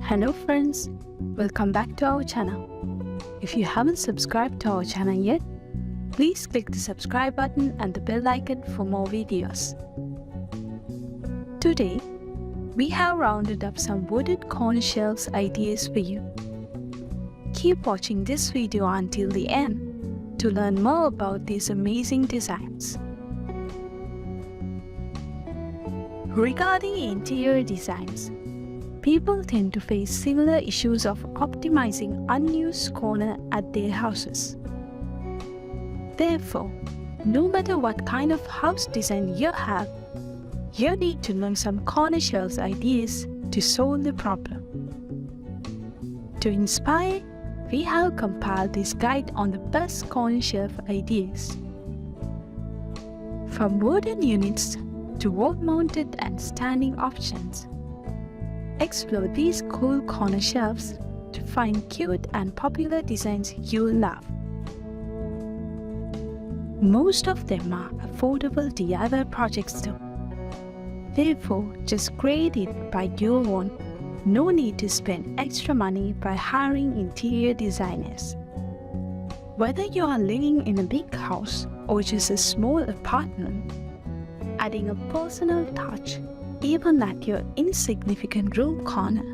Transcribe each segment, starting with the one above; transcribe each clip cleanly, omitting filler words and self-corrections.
Hello friends, welcome back to our channel. If you haven't subscribed to our channel yet, please click the subscribe button and the bell icon for more videos. Today, we have rounded up some wooden corner shelves ideas for you. Keep watching this video until the end to learn more about these amazing designs. Regarding interior designs, people tend to face similar issues of optimizing unused corners at their houses. Therefore, no matter what kind of house design you have, you need to learn some corner shelves ideas to solve the problem. To inspire, we have compiled this guide on the best corner shelf ideas. From wooden units to wall-mounted and standing options, explore these cool corner shelves to find cute and popular designs you love. Most of them are affordable DIY projects too. Therefore, just create it by your own. No need to spend extra money by hiring interior designers. Whether you are living in a big house or just a small apartment, adding a personal touch even at your insignificant room corner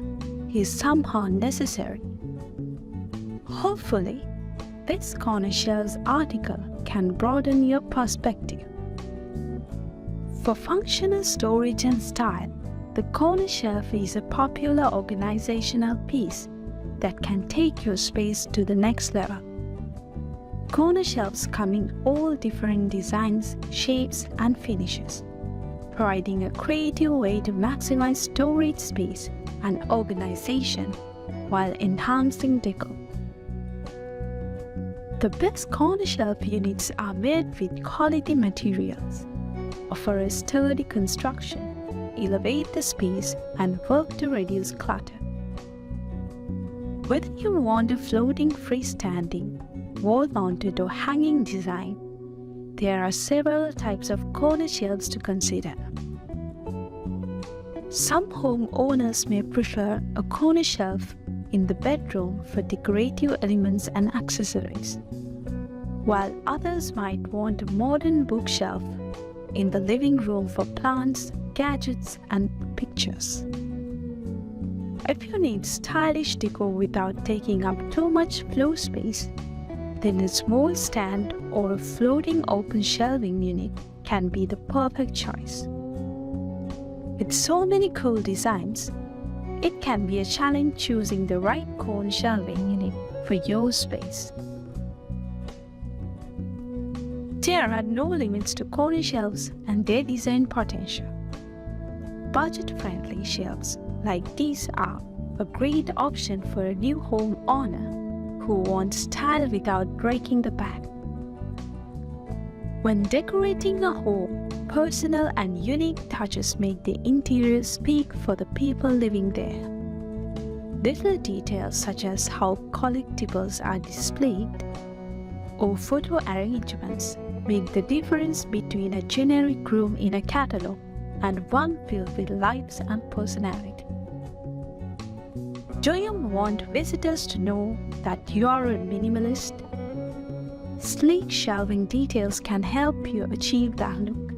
is somehow necessary. Hopefully, this corner shelves article can broaden your perspective. For functional storage and style, the corner shelf is a popular organizational piece that can take your space to the next level. Corner shelves come in all different designs, shapes, and finishes, providing a creative way to maximize storage space and organization while enhancing decor. The best corner shelf units are made with quality materials, offer a sturdy construction, elevate the space, and work to reduce clutter. Whether you want a floating freestanding, wall-mounted or hanging design, there are several types of corner shelves to consider. Some homeowners may prefer a corner shelf in the bedroom for decorative elements and accessories, while others might want a modern bookshelf in the living room for plants, gadgets, and pictures. If you need stylish decor without taking up too much floor space, then a small stand or a floating open shelving unit can be the perfect choice. With so many cool designs, it can be a challenge choosing the right corner shelving unit for your space. There are no limits to corner shelves and their design potential. Budget-friendly shelves like these are a great option for a new home owner who wants style without breaking the bank. When decorating a home, personal and unique touches make the interior speak for the people living there. Little details such as how collectibles are displayed or photo arrangements make the difference between a generic room in a catalog and one filled with lives and personality. Do you want visitors to know that you are a minimalist? Sleek shelving details can help you achieve that look.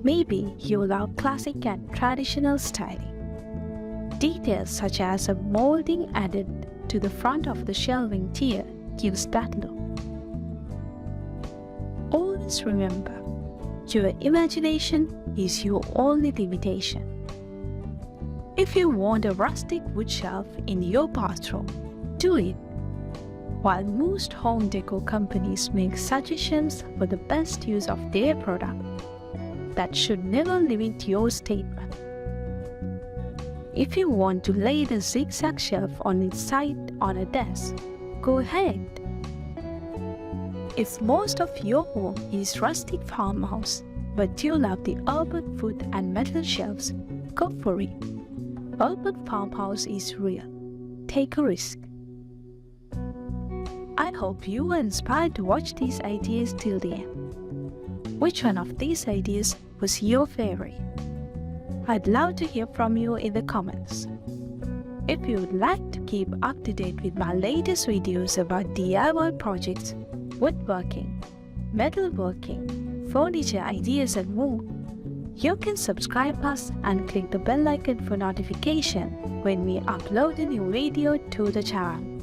Maybe you love classic and traditional styling. Details such as a molding added to the front of the shelving tier gives that look. Always remember, your imagination is your only limitation. If you want a rustic wood shelf in your bathroom, do it. While most home decor companies make suggestions for the best use of their product, that should never limit your statement. If you want to lay the zigzag shelf on its side on a desk, go ahead. If most of your home is rustic farmhouse, but you love the urban wood and metal shelves, go for it. Urban farmhouse is real. Take a risk. I hope you were inspired to watch these ideas till the end. Which one of these ideas was your favorite? I'd love to hear from you in the comments. If you would like to keep up to date with my latest videos about DIY projects, woodworking, metalworking, furniture ideas and more, you can subscribe us and click the bell icon for notification when we upload a new video to the channel.